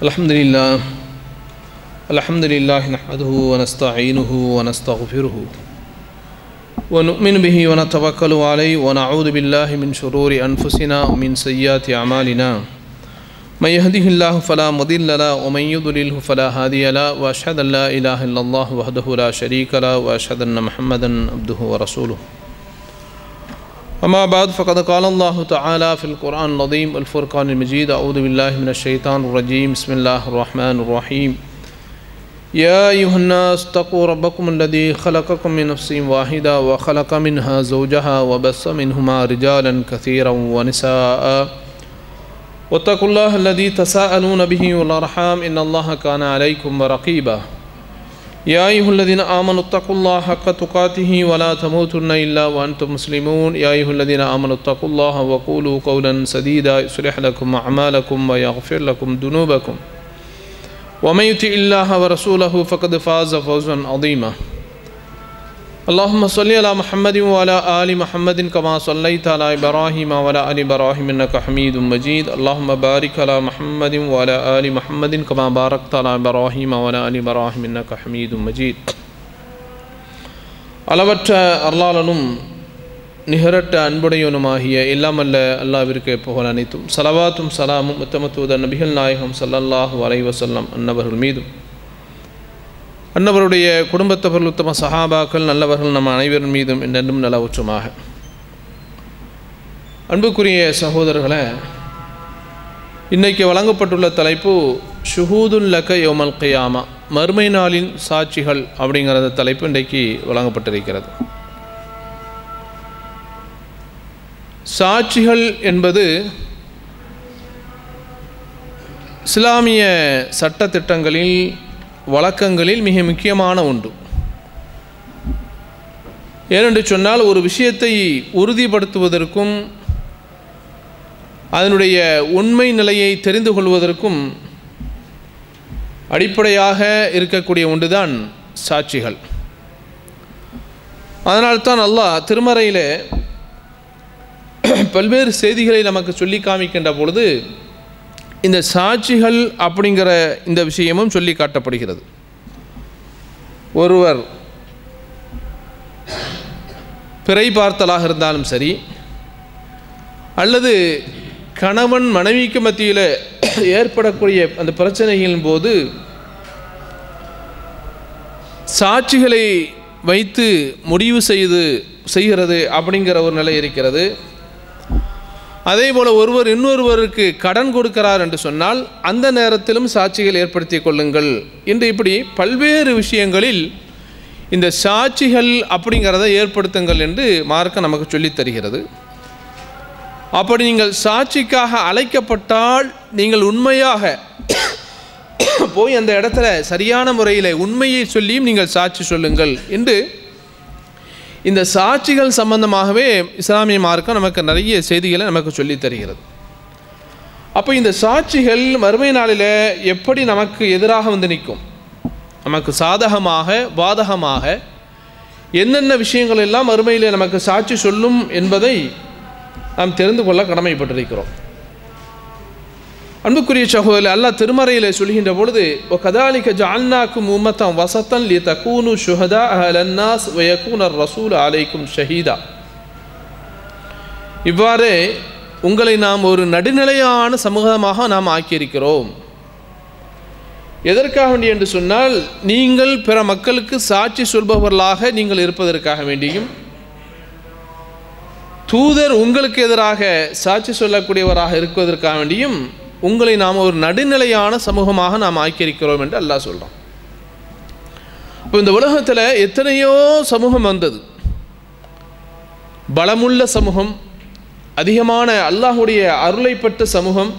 Alhamdulillah nahmaduhu wa nasta'inuhu wa nastaghfiruhu wa nu'minu bihi wa natawakkalu alayhi wa na'udhu billahi min shururi anfusina wa min sayyiati a'malina man yahdihillahu fala mudilla lahu wa man yudlilhu fala hadiya lahu wa ashhadu an la ilaha illallah wahdahu la sharika lahu wa ashhadu anna Muhammadan abduhu wa rasuluhu. أما بعد فقد قال الله تعالى في القرآن العظيم والفرقان المجيد أعوذ بالله من الشيطان الرجيم بسم الله الرحمن الرحيم يا أيها الناس اتقوا ربكم الذي خلقكم من نفس واحدة وخلق منها زوجها وبث منهما رجالا كثيرا ونساء واتقوا الله الذي تساءلون به والأرحام إن الله كان عليكم رقيبا يا أيها الذين آمنوا اتقوا الله حق تقاته ولا تموتن إلا وأنتم مسلمون يا أيها الذين آمنوا اتقوا الله وقولوا قولا سديدا يصلح لكم أعمالكم ويغفر لكم ذنوبكم ومن يطع الله ورسوله فقد فاز فوزا عظيما. اللهم صل على محمد وعلى آل محمد كما صليت على إبراهيم وعلى آل إبراهيم إنك حميد مجيد. اللهم بارك على محمد وعلى آل محمد كما باركت على إبراهيم وعلى آل إبراهيم إنك حميد مجيد. அளவற்ற அருளாளனும் நிகரற்ற அன்புடையவனுமாகிய எல்லாமல்ல அல்லாஹ்விற்கு புகழ் அனைத்தும் ஸலவாத்தும் ஸலாமும் உத்தமத்துவ நபிகள் நாயகம் ஸல்லல்லாஹு அலைஹி வஸல்லம் அன்னவர்கள் மீதும் அன்னவருடைய குடும்பத்தவர்கள் உத்தம சஹாபாக்கள் நல்லவர்கள் நம் அனைவரின் மீதும் என்றென்றும் நலவுற்றுமாக. அன்புக்குரிய சகோதரர்களே, இன்றைக்கு வழங்கப்பட்டுள்ள தலைப்பு ஷுஹூதுல் லக யௌமல் கியாமா, மறுமை நாளின் சாட்சிகள் அப்படிங்கிற தலைப்பு இன்றைக்கு வழங்கப்பட்டிருக்கிறது. சாட்சிகள் என்பது இஸ்லாமிய சட்டத்திட்டங்களில் வழக்கங்களில் மிக முக்கியமான ஒன்று. ஏனென்று சொன்னால் ஒரு விஷயத்தை உறுதிப்படுத்துவதற்கும் அதனுடைய உண்மை நிலையை தெரிந்து கொள்வதற்கும் அடிப்படையாக இருக்கக்கூடிய ஒன்றுதான் சாட்சிகள். அதனால்தான் அல்லாஹ் திருமறையில் பல்வேறு செய்திகளை நமக்கு சொல்லி காமிக்கின்ற பொழுது இந்த சாட்சிகள் அப்படிங்கிற இந்த விஷயமும் சொல்லி காட்டப்படுகிறது. ஒருவர் பிறை பார்த்தலாக இருந்தாலும் சரி, அல்லது கணவன் மனைவிக்கு மத்தியில் ஏற்படக்கூடிய அந்த பிரச்சனைகளின் போது சாட்சிகளை வைத்து முடிவு செய்கிறது அப்படிங்கிற ஒரு நிலை இருக்கிறது. அதே போல் ஒருவர் இன்னொருவருக்கு கடன் கொடுக்கிறார் என்று சொன்னால் அந்த நேரத்திலும் சாட்சிகள் ஏற்படுத்தி கொள்ளுங்கள் என்று இப்படி பல்வேறு விஷயங்களில் இந்த சாட்சிகள் அப்படிங்கிறத ஏற்படுத்துங்கள் என்று மார்க்கம் நமக்கு சொல்லித் தருகிறது. அப்படி நீங்கள் சாட்சிக்காக அழைக்கப்பட்டால் நீங்கள் உண்மையாக போய் அந்த இடத்துல சரியான முறையில் உண்மையை சொல்லியும் நீங்கள் சாட்சி சொல்லுங்கள் என்று இந்த சாட்சிகள் சம்பந்தமாகவே இஸ்லாமிய மார்க்கம் நமக்கு நிறைய செய்திகளை நமக்கு சொல்லித் தருகிறது. அப்போ இந்த சாட்சிகள் மறுமை நாளில் எப்படி நமக்கு எதிராக வந்து நிற்கும், நமக்கு சாதகமாக பாதகமாக என்னென்ன விஷயங்கள் எல்லாம் மறுமையில் நமக்கு சாட்சி சொல்லும் என்பதை நாம் தெரிந்து கொள்ள கடமைப்பட்டிருக்கிறோம். அன்புக்குரிய சகோதரர்களே, அல்லாஹ் திருமறையில் சொல்கின்ற பொழுது وَكَذَلِكَ جَعَلْنَاكُمْ أُمَّةً وَسَطًا لِتَكُونُوا شُهَدَاءَ عَلَى النَّاسِ وَيَكُونَ الرَّسُولُ عَلَيْكُمْ شَهِيدًا. இவ்வாறு உங்களை நாம் ஒரு நடுநிலையான சமூகமாக நாம் ஆக்கியிருக்கிறோம். எதற்காக வேண்டி என்று சொன்னால், நீங்கள் பிற மக்களுக்கு சாட்சி சொல்பவர்களாக நீங்கள் இருப்பதற்காக வேண்டியும், தூதர் உங்களுக்கு எதிராக சாட்சி சொல்லக்கூடியவராக இருப்பதற்காக வேண்டியும் உங்களை நாம் ஒரு நடுநிலையான சமூகமாக நாம் ஆக்கியிருக்கிறோம் என்று அல்லாஹ் சொல்கிறோம். இப்போ இந்த உலகத்தில் எத்தனையோ சமூகம் வந்தது. பலமுள்ள சமூகம், அதிகமான அல்லாஹுடைய அருளை பெற்ற சமூகம்,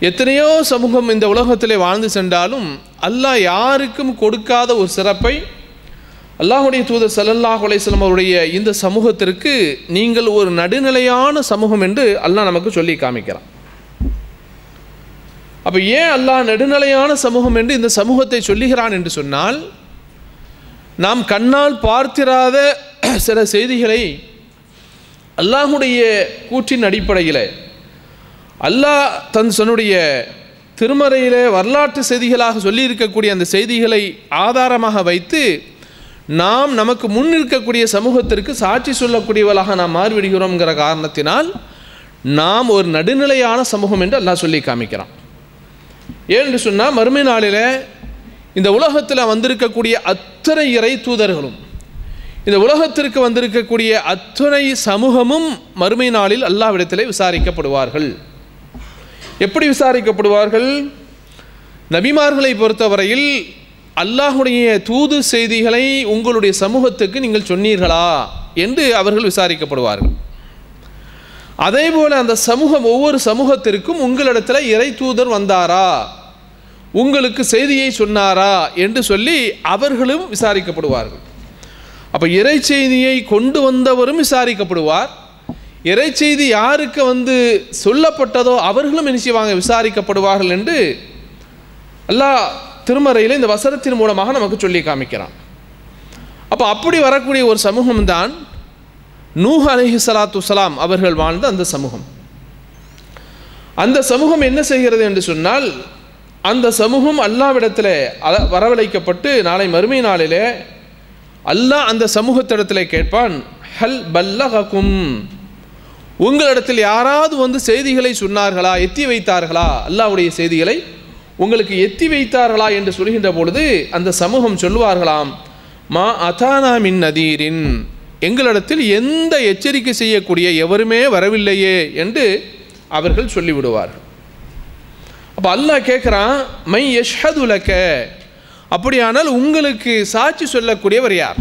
எத்தனையோ சமூகம் இந்த உலகத்திலே வாழ்ந்து சென்றாலும் அல்லாஹ் யாருக்கும் கொடுக்காத ஒரு சிறப்பை அல்லாஹுடைய தூதர் ஸல்லல்லாஹு அலைஹி வஸல்லம் அவருடைய இந்த சமூகத்திற்கு நீங்கள் ஒரு நடுநிலையான சமூகம் என்று அல்லாஹ் நமக்கு சொல்லி காமிக்கிறான். அப்போ ஏன் அல்லாஹ் நடுநிலையான சமூகம் என்று இந்த சமூகத்தை சொல்லுகிறான் என்று சொன்னால், நாம் கண்ணால் பார்த்திராத சில செய்திகளை அல்லாஹுடைய கூற்றின் அடிப்படையில் அல்லாஹ் தன்னுடைய திருமறையிலே வரலாற்று செய்திகளாக சொல்லியிருக்கக்கூடிய அந்த செய்திகளை ஆதாரமாக வைத்து நாம் நமக்கு முன் இருக்கக்கூடிய சமூகத்திற்கு சாட்சி சொல்லக்கூடியவர்களாக நாம் மாறிவிடுகிறோம்ங்கிற காரணத்தினால் நாம் ஒரு நடுநிலையான சமூகம் என்று அல்லாஹ் சொல்லி காமிக்கிறான். ஏன்னு சொன்னால் மறுமை நாளில் இந்த உலகத்தில் வந்திருக்கக்கூடிய அத்தனை இறை தூதர்களும் இந்த உலகத்திற்கு வந்திருக்கக்கூடிய அத்தனை சமூகமும் மறுமை நாளில் அல்லாஹ்விடத்திலே விசாரிக்கப்படுவார்கள். எப்படி விசாரிக்கப்படுவார்கள்? நபிமார்களை பொறுத்தவரையில் அல்லாஹுடைய தூது செய்திகளை உங்களுடைய சமூகத்துக்கு நீங்கள் சொன்னீர்களா என்று அவர்கள் விசாரிக்கப்படுவார்கள். அதேபோல் அந்த சமூகம் ஒவ்வொரு சமூகத்திற்கும் உங்களிடத்தில் இறை தூதர் வந்தாரா, உங்களுக்கு செய்தியை சொன்னாரா என்று சொல்லி அவர்களும் விசாரிக்கப்படுவார்கள். அப்போ இறை செய்தியை கொண்டு வந்தவரும் விசாரிக்கப்படுவார், இறை செய்தி யாருக்கு சொல்லப்பட்டதோ அவர்களும் என்ன செய்வாங்க, விசாரிக்கப்படுவார்கள் என்று அல்லாஹ் திருமறையில் இந்த வசனத்தின் மூலமாக நமக்கு சொல்லி காமிக்கிறான். அப்போ அப்படி வரக்கூடிய ஒரு சமூகம்தான் நூஹ் அலைஹிஸ்ஸலாத்து வஸ்ஸலாம் அவர்கள் வாழ்ந்த அந்த சமூகம். அந்த சமூகம் என்ன செய்கிறது என்று சொன்னால், அந்த சமூகம் அல்லாஹ்விடத்தில் வரவழைக்கப்பட்டு நாளை மறுமை நாளிலே அல்லாஹ் அந்த சமூகத்திடத்தில் கேட்பான், ஹல் பல்லகக்கும், உங்களிடத்தில் யாராவது செய்திகளை சொன்னார்களா, எத்தி வைத்தார்களா, அல்லாஹ்வுடைய செய்திகளை உங்களுக்கு எத்தி வைத்தார்களா என்று சொல்கின்ற பொழுது அந்த சமூகம் சொல்லுவார்களாம், மா அதானா மின் நதீரின், எங்களிடத்தில் எந்த எச்சரிக்கை செய்யக்கூடிய எவருமே வரவில்லையே என்று அவர்கள் சொல்லிவிடுவார்கள். அப்போ அல்லாஹ் கேட்குறான், மை யஷ்ஹது லக, அப்படியானால் உங்களுக்கு சாட்சி சொல்லக்கூடியவர் யார்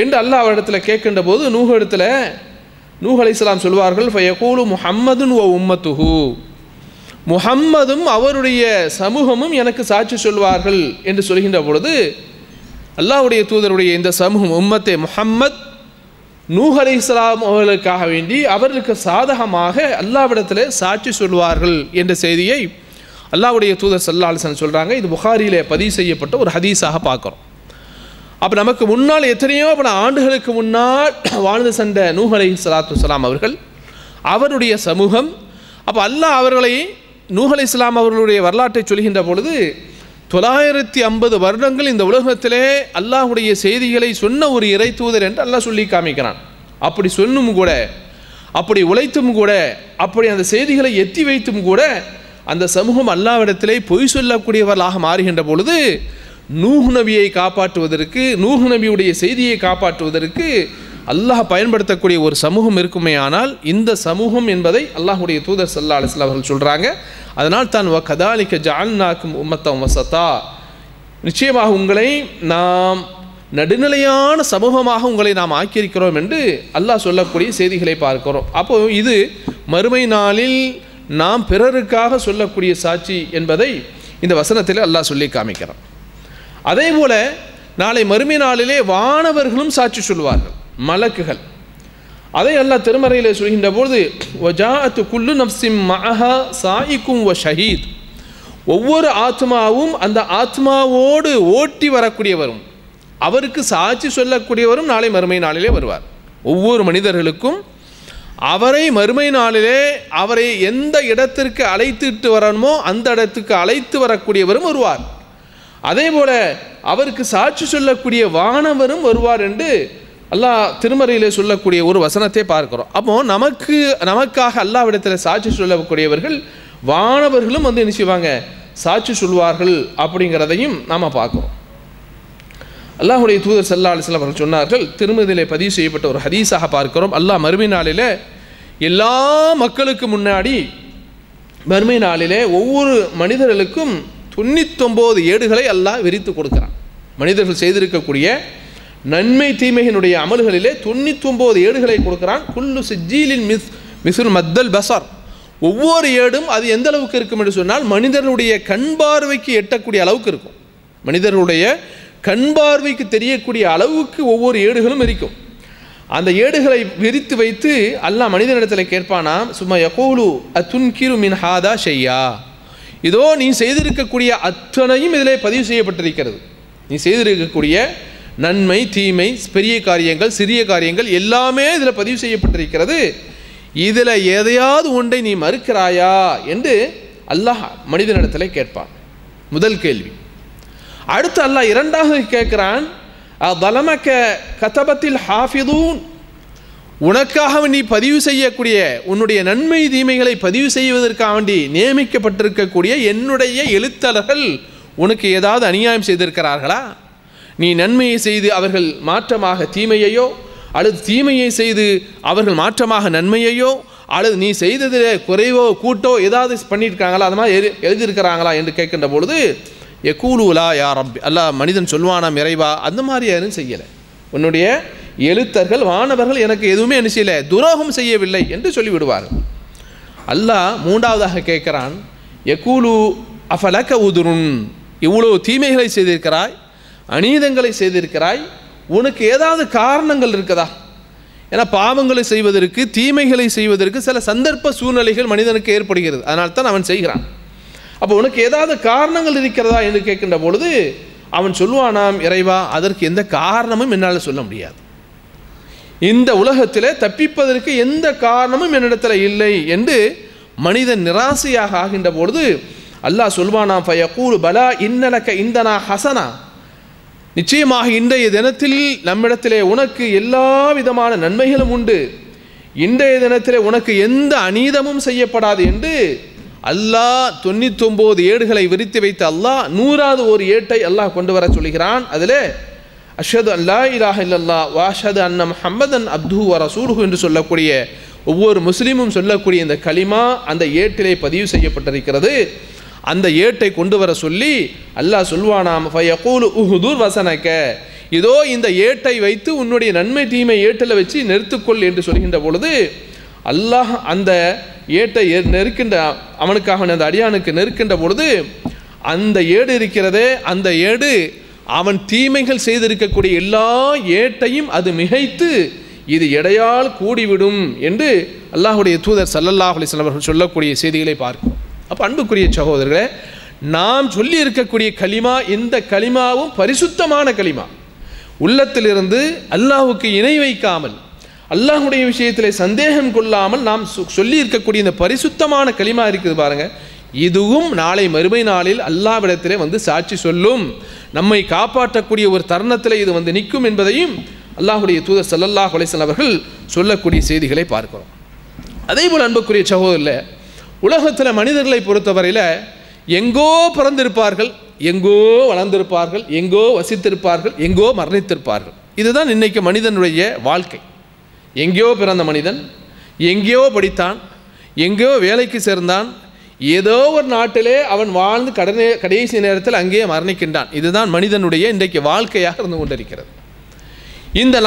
என்று அல்லாஹ் அவரிடத்தில் கேட்கின்ற போது நூஹ் அலைஹிஸ்ஸலாம் சொல்வார்கள், ஃபயகூலு முஹம்மதுன் வ உம்மத்துஹு, முஹம்மதும் அவருடைய சமூகமும் எனக்கு சாட்சி சொல்வார்கள் என்று சொல்கின்ற பொழுது அல்லாஹ்வுடைய தூதருடைய இந்த சமூகம் உம்மத்தே முஹம்மத் நூஹ் அலைஹிஸ்ஸலாம் அவர்களுக்காக வேண்டி அவர்களுக்கு சாதகமாக அல்லாஹ்விடத்தில் சாட்சி சொல்வார்கள் என்ற செய்தியை அல்லாஹ்வுடைய தூதர் ஸல்லல்லாஹு அலைஹி வஸல்லம் சொல்கிறாங்க. இது புகாரியிலே பதிவு செய்யப்பட்ட ஒரு ஹதீஸாக பார்க்குறோம். அப்போ நமக்கு முன்னால் எத்தனையோ பல ஆண்டுகளுக்கு முன்னால் வாழ்ந்து சென்ற நூஹ் அலைஹிஸ்ஸலாத்து வஸ்ஸலாம் அவர்கள், அவருடைய சமூகம். அப்போ அல்லாஹ் அவர்களை நூஹ் அலைஹிஸ்ஸலாம் அவர்களுடைய வரலாற்றை சொல்கின்ற பொழுது 950 வருடங்கள் இந்த உலகத்திலே அல்லாஹ்வுடைய செய்திகளை சொன்ன ஒரு இறை தூதர் என்று அல்லாஹ் சொல்லி காமிக்கிறான். அப்படி சொன்னும் கூட, அப்படி உழைத்தும் கூட, அப்படி அந்த செய்திகளை எத்தி வைத்தும் கூட அந்த சமூகம் அல்லாஹ்விடத்திலே பொய் சொல்லக்கூடியவர்களாக மாறுகின்ற பொழுது நூஹ் நபியை காப்பாற்றுவதற்கு, நூஹ் நபியுடைய செய்தியை காப்பாற்றுவதற்கு அல்லாஹ் பயன்படுத்தக்கூடிய ஒரு சமூகம் இருக்குமே ஆனால் இந்த சமூகம் என்பதை அல்லாஹ்வுடைய தூதர் ஸல்லல்லாஹு அலைஹி வஸல்லம் அவர்கள் சொல்கிறாங்க. அதனால் தான் வ கதாலிக ஜஅல்நாக்கும் உம்மத்தம் வஸதா, நிச்சயமாக உங்களை நாம் நடுநிலையான சமூகமாக உங்களை நாம் ஆக்கியிருக்கிறோம் என்று அல்லாஹ் சொல்லக்கூடிய செய்திகளை பார்க்கிறோம். அப்போது இது மறுமை நாளில் நாம் பிறருக்காக சொல்லக்கூடிய சாட்சி என்பதை இந்த வசனத்தில் அல்லாஹ் சொல்லி காமிக்கிறான். அதே போல நாளை மறுமை நாளிலே வானவர்களும் சாட்சி சொல்வார்கள், மலக்குகள். அதை அல்லாஹ் திருமறையிலே சொல்கின்ற பொழுது வஜாஅத்து குல்லு நஃப்ஸின் மஅஹா சாயிக்கும் வ ஷஹீத், ஒவ்வொரு ஆத்மாவும் அந்த ஆத்மாவோடு ஓட்டி வரக்கூடியவரும் அவருக்கு சாட்சி சொல்லக்கூடியவரும் நாளை மறுமை நாளிலே வருவார். ஒவ்வொரு மனிதர்களுக்கும் அவரை மறுமை நாளிலே அவரை எந்த இடத்திற்கு அழைத்துட்டு வரணுமோ அந்த இடத்துக்கு அழைத்து வரக்கூடியவரும் வருவார். அதே போல அவருக்கு சாட்சி சொல்லக்கூடிய வானவரும் வருவார் என்று அல்லாஹ் திருமறையிலே சொல்லக்கூடிய ஒரு வசனத்தை பார்க்கிறோம். அப்போ நமக்காக அல்லாஹ்விடத்தில் சாட்சி சொல்லக்கூடியவர்கள் வானவர்களும் என்ன செய்வாங்க, சாட்சி சொல்வார்கள் அப்படிங்கிறதையும் நாம் பார்க்கிறோம். அல்லாஹ்வுடைய தூதர் ஸல்லல்லாஹு அலைஹி வஸல்லம் அவர்கள் சொன்னார்கள், திருமதியிலே பதிவு செய்யப்பட்ட ஒரு ஹதீஸாக பார்க்கிறோம். அல்லாஹ் மறுமை நாளிலே எல்லா மக்களுக்கு முன்னாடி மறுமை நாளிலே ஒவ்வொரு மனிதர்களுக்கும் 99 ஏடுகளை அல்லாஹ் விரித்து கொடுக்கிறான். மனிதர்கள் செய்திருக்கக்கூடிய நன்மை தீமையினுடைய அமல்களிலே 99 ஏடுகளை கொடுக்கிறான். குல்லு சிஜ்ஜீலின் மிஸ்ல் மத்தல் பஸர், ஒவ்வொரு ஏடும் அது எந்த அளவுக்கு இருக்கும் என்று சொன்னால் மனிதர்களுடைய கண் பார்வைக்கு எட்டக்கூடிய அளவுக்கு இருக்கும். மனிதர்களுடைய கண் பார்வைக்கு தெரியக்கூடிய அளவுக்கு ஒவ்வொரு ஏடுகளும் இருக்கும். அந்த ஏடுகளை விரித்து வைத்து அல்லாஹ் மனிதனிடத்தில் கேட்பானா, சும்மா யகூலு அத்துன்கிரு மின் ஹாதா ஷையா, இதோ நீ செய்திருக்கக்கூடிய அத்தனையும் இதிலே பதிவு செய்யப்பட்டிருக்கிறது. நீ செய்திருக்கக்கூடிய நன்மை தீமை, பெரிய காரியங்கள் சிறிய காரியங்கள் எல்லாமே இதில் பதிவு செய்யப்பட்டிருக்கிறது. இதில் எதையாவது ஒன்றை நீ மறுக்கிறாயா என்று அல்லாஹ் மனிதனிடத்திலே கேட்பான். முதல் கேள்வி. அடுத்து அல்லாஹ் இரண்டாவது கேட்கிறான், தலமக்க கதபத்தில் ஹாஃபிதூன், உனக்காக நீ பதிவு செய்யக்கூடிய உன்னுடைய நன்மை தீமைகளை பதிவு செய்வதற்காக வேண்டி நியமிக்கப்பட்டிருக்கக்கூடிய என்னுடைய எழுத்தாளர்கள் உனக்கு ஏதாவது அநியாயம் செய்திருக்கிறார்களா? நீ நன்மையை செய்து அவர்கள் மாற்றமாக தீமையையோ அல்லது தீமையை செய்து அவர்கள் மாற்றமாக நன்மையையோ அல்லது நீ செய்ததில் குறைவோ கூட்டோ ஏதாவது பண்ணியிருக்காங்களா, அது மாதிரி எழுதியிருக்கிறாங்களா என்று கேட்கின்ற பொழுது யகூலுலா யா ரப்பி, அல்லாஹ் மனிதன் சொல்வானாம், இறைவா அந்த மாதிரி யாரும் செய்யலை, உன்னுடைய எழுத்தர்கள் வானவர்கள் எனக்கு எதுவுமே என்ன செய்யலை, துரோகம் செய்யவில்லை என்று சொல்லிவிடுவார்கள். அல்லாஹ் மூன்றாவதாக கேட்குறான், யகூலு அஃபலக உதுருன், இவ்வளோ தீமைகளை செய்திருக்கிறாய், அநீதங்களை செய்திருக்கிறாய், உனக்கு ஏதாவது காரணங்கள் இருக்குதா? ஏன்னா பாவங்களை செய்வதற்கு தீமைகளை செய்வதற்கு சில சந்தர்ப்ப சூழ்நிலைகள் மனிதனுக்கு ஏற்படுகிறது, அதனால தான் அவன் செய்கிறான். அப்போ உனக்கு ஏதாவது காரணங்கள் இருக்கிறதா என்று கேட்கின்ற பொழுது அவன் சொல்லுவானாம், இறைவா அதற்கு எந்த காரணமும் என்னால் சொல்ல முடியாது, இந்த உலகத்தில் தப்பிப்பதற்கு எந்த காரணமும் என்னிடத்தில் இல்லை என்று மனிதன் நிராசையாக ஆகின்ற பொழுது அல்லாஹ் சொல்வானாம், ஃபயகூலு பலா இன்னலக இந்தனா ஹசனா, நிச்சயமாக இன்றைய தினத்தில் நம்மிடத்திலே உனக்கு எல்லா விதமான நன்மைகளும் உண்டு, இன்றைய தினத்திலே உனக்கு எந்த அநீதமும் செய்யப்படாது என்று அல்லாஹ் 99 ஏடுகளை விரித்து வைத்த அல்லாஹ் 100வது ஒரு ஏட்டை அல்லாஹ் கொண்டு வர சொல்கிறான். அதில் அஷ்ஹது அல்லா இலாஹ இல்லல்லாஹ் வ அஷ்ஹது அன்ன முஹம்மதன் அப்துஹு வ ரசூலுஹு என்று சொல்லக்கூடிய ஒவ்வொரு முஸ்லீமும் சொல்லக்கூடிய இந்த கலிமா அந்த ஏட்டிலே பதிவு செய்யப்பட்டிருக்கிறது. அந்த ஏட்டை கொண்டு வர சொல்லி அல்லாஹ் சொல்வானாம், ஃபயகூலு உஹுதுர் வசனக, இதோ இந்த ஏட்டை வைத்து உன்னுடைய நன்மை தீமை ஏட்டில் வச்சு நிறுத்துக்கொள் என்று சொல்கின்ற பொழுது அல்லாஹ் அந்த ஏட்டை நெருக்கின்ற அவனுக்காக அந்த அடியானுக்கு நெருக்கின்ற பொழுது அந்த ஏடு இருக்கிறதே, அந்த ஏடு அவன் தீமைகள் செய்திருக்கக்கூடிய எல்லா ஏட்டையும் அது மிகைத்து இது எடையால் கூடிவிடும் என்று அல்லாஹுடைய தூதர் ஸல்லல்லாஹு அலைஹி வஸல்லம் அவர்கள் சொல்லக்கூடிய செய்திகளை பார்க்கிறோம். அப்போ அன்புக்குரிய சகோதரர்களே, நாம் சொல்லி இருக்கக்கூடிய கலிமா, இந்த கலிமாவும் பரிசுத்தமான கலிமா, உள்ளத்திலிருந்து அல்லாஹுக்கு இணை வைக்காமல் அல்லாஹுடைய விஷயத்தில் சந்தேகம் கொள்ளாமல் நாம் சொல்லி இருக்கக்கூடிய இந்த பரிசுத்தமான கலிமா இருக்குது பாருங்க, இதுவும் நாளை மறுமை நாளில் அல்லாஹ்விடத்திலே வந்து சாட்சி சொல்லும், நம்மை காப்பாற்றக்கூடிய ஒரு தருணத்தில் இது வந்து நிற்கும் என்பதையும் அல்லாஹுடைய தூதர் ஸல்லல்லாஹு அலைஹி வஸல்லம் அவர்கள் சொல்லக்கூடிய செய்திகளை பார்க்கிறோம். அதே போல் அன்புக்குரிய சகோதரர்களே, உலகத்தில் மனிதர்களை பொறுத்தவரையில் எங்கோ பிறந்திருப்பார்கள், எங்கோ வளர்ந்திருப்பார்கள், எங்கோ வசித்திருப்பார்கள், எங்கோ மரணித்திருப்பார்கள். இதுதான் இன்றைக்கு மனிதனுடைய வாழ்க்கை. எங்கேயோ பிறந்த மனிதன், எங்கேயோ படித்தான், எங்கேயோ வேலைக்கு சேர்ந்தான், ஏதோ ஒரு நாட்டிலே அவன் வாழ்ந்து கடைசி நேரத்தில் அங்கேயே மரணிக்கின்றான். இதுதான் மனிதனுடைய இன்றைக்கு வாழ்க்கையாக இருந்து கொண்டிருக்கிறது. இந்த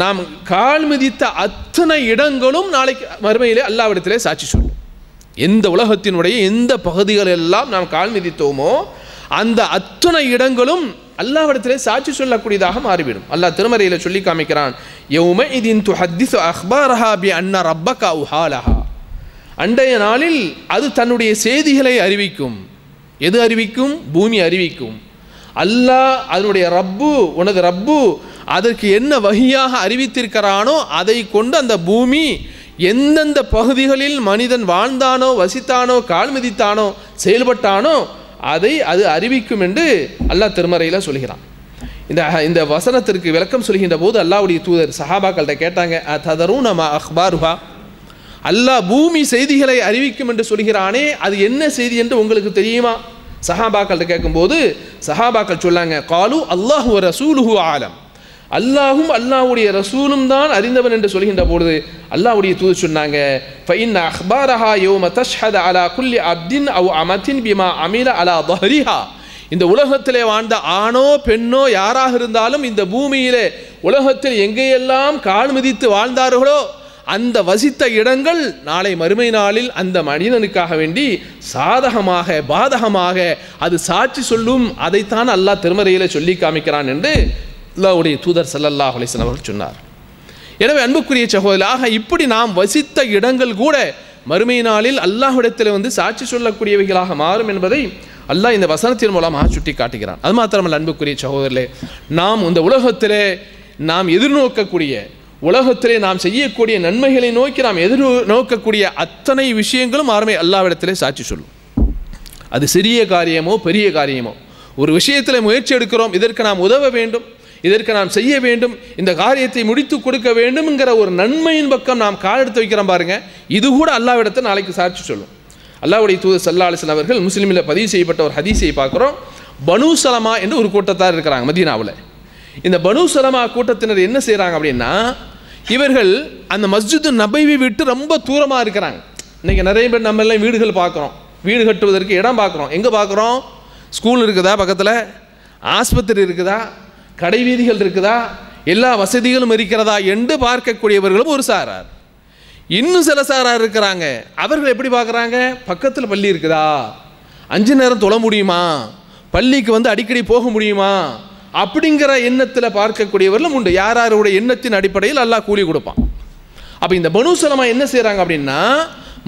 நாம் கால் மிதித்த அத்தனை இடங்களும் நாளைக்கு மறுமையிலே அல்லாஹ்விடத்திலே சாட்சி சொல்லும். எந்த உலகத்தினுடைய எந்த பகுதிகளெல்லாம் நாம் கால் மிதித்தோமோ அந்த அத்தனை இடங்களும் அல்லாஹ்விடத்திலே சாட்சி சொல்லக்கூடியதாக மாறிவிடும். அல்லாஹ் திருமறையில் சொல்லி காமிக்கிறான், யௌமஇதின் துஹத்திஸு அக்பாரஹா பி அன்ன ரப்பக அவ்ஹாலஹா, அன்றைய நாளில் அது தன்னுடைய செய்திகளை அறிவிக்கும். எது அறிவிக்கும்? பூமி அறிவிக்கும். அல்லாஹ் அதனுடைய ரப்பு, உனது ரப்பு அதற்கு என்ன வகையாக அறிவித்திருக்கிறானோ அதை கொண்டு அந்த பூமி எந்தெந்த பகுதிகளில் மனிதன் வாழ்ந்தானோ, வசித்தானோ, கால் மிதித்தானோ, செயல்பட்டானோ அதை அது அறிவிக்கும் என்று அல்லாஹ் திருமறையில் சொல்கிறான். இந்த வசனத்திற்கு விளக்கம் சொல்கின்ற போது அல்லாஹ்வுடைய தூதர் சஹாபாக்கள்கிட்ட கேட்டாங்க, ததரூன மா அக்பாருஹா, அல்லாஹ் பூமி செய்திகளை அறிவிக்கும் என்று சொல்கிறானே, அது என்ன செய்தி என்று உங்களுக்கு தெரியுமா? சஹாபாக்கள்கிட்ட கேட்கும்போது சஹாபாக்கள் சொன்னாங்க, காலு அல்லாஹு வ ரசூலுஹு ஆலம், அல்லாஹும் அல்லாஹ்வுடைய ரசூலும் தான் அறிந்தவன் என்று சொல்கின்ற பொழுது அல்லாஹ்வுடைய தூதர் சொன்னாங்க, ஃபஇன்ன அக்பாரஹா யௌம தஷ்ஹது அலா குல்லி அப்தின் அவ் அமத்தின் பிமா அமில அலா தஹ்ரிஹா, இந்த உலகத்திலே வாழ்ந்த ஆணோ பெண்ணோ யாராக இருந்தாலும் இந்த பூமியிலே உலகத்தில் எங்கேயெல்லாம் கால் மிதித்து வாழ்ந்தார்களோ அந்த வசித்த இடங்கள் நாளை மறுமை நாளில் அந்த மனிதனுக்காக வேண்டி சாதகமாக பாதகமாக அது சாட்சி சொல்லும். அதைத்தான் அல்லாஹ் திருமறையில் சொல்லி காமிக்கிறான் என்று அல்லாஹ்வுடைய தூதர் ஸல்லல்லாஹு அலைஹி வஸல்லம் அவர்கள் சொன்னார். எனவே அன்புக்குரிய சகோதரர்களாக இப்படி நாம் வசித்த இடங்கள் கூட மறுமை நாளில் அல்லாஹ்விடத்தில் வந்து சாட்சி சொல்லக்கூடியவைகளாக மாறும் என்பதை அல்லாஹ் இந்த வசனத்தின் மூலமாக சுட்டி காட்டுகிறான். அது மாத்திரமல்ல அன்புக்குரிய சகோதரர்களே, நாம் இந்த உலகத்திலே நாம் எதிர்நோக்கக்கூடிய, உலகத்திலே நாம் செய்யக்கூடிய நன்மைகளை நோக்கி நாம் எதிர்நோக்கக்கூடிய அத்தனை விஷயங்களும் ஆறுமே அல்லாஹ்விடத்திலே சாட்சி சொல்லும். அது சிறிய காரியமோ பெரிய காரியமோ, ஒரு விஷயத்தில் முயற்சி எடுக்கிறோம், இதற்கு நாம் உதவ வேண்டும், இதற்கு நாம் செய்ய வேண்டும், இந்த காரியத்தை முடித்து கொடுக்க வேண்டும்ங்கிற ஒரு நன்மையின் பக்கம் நாம் கால் எடுத்து வைக்கிறோம் பாருங்கள். இது கூட அல்லாஹ்விடத்தை நாளைக்கு சாட்சி சொல்லும். அல்லாஹ்வுடைய தூதர் ஸல்லல்லாஹு அலைஹி வஸல்லம் அவர்கள் முஸ்லிமில் பதிவு செய்யப்பட்ட ஒரு ஹதீஸை பார்க்குறோம். பனு சலமா என்று ஒரு கூட்டத்தார் இருக்கிறாங்க மதீனாவில். இந்த பனு சலமா கூட்டத்தினர் என்ன செய்கிறாங்க அப்படின்னா, இவர்கள் அந்த மஸ்ஜிது நபவி விட்டு ரொம்ப தூரமாக இருக்கிறாங்க. இன்றைக்கி நிறைய பேர் நம்ம எல்லாம் வீடுகள் பார்க்குறோம், வீடு கட்டுவதற்கு இடம் பார்க்குறோம். எங்கே பார்க்குறோம்? ஸ்கூல் இருக்குதா பக்கத்தில், ஆஸ்பத்திரி இருக்குதா, கடை வீதிகள் இருக்குதா, எல்லா வசதிகளும் இருக்கிறதா என்று பார்க்கக்கூடியவர்களும் ஒரு சாரார். இன்னும் சில சாரார் இருக்கிறாங்க, அவர்கள் எப்படி பார்க்குறாங்க? பக்கத்தில் பள்ளி இருக்குதா, 5 நேரம் தொழ முடியுமா, பள்ளிக்கு வந்து அடிக்கடி போக முடியுமா அப்படிங்கிற எண்ணத்தில் பார்க்கக்கூடியவர்களும் உண்டு. யாருடைய எண்ணத்தின் அடிப்படையில் அல்லாஹ் கூலி கொடுப்பான். அப்போ இந்த பனு சலமா என்ன செய்கிறாங்க அப்படின்னா,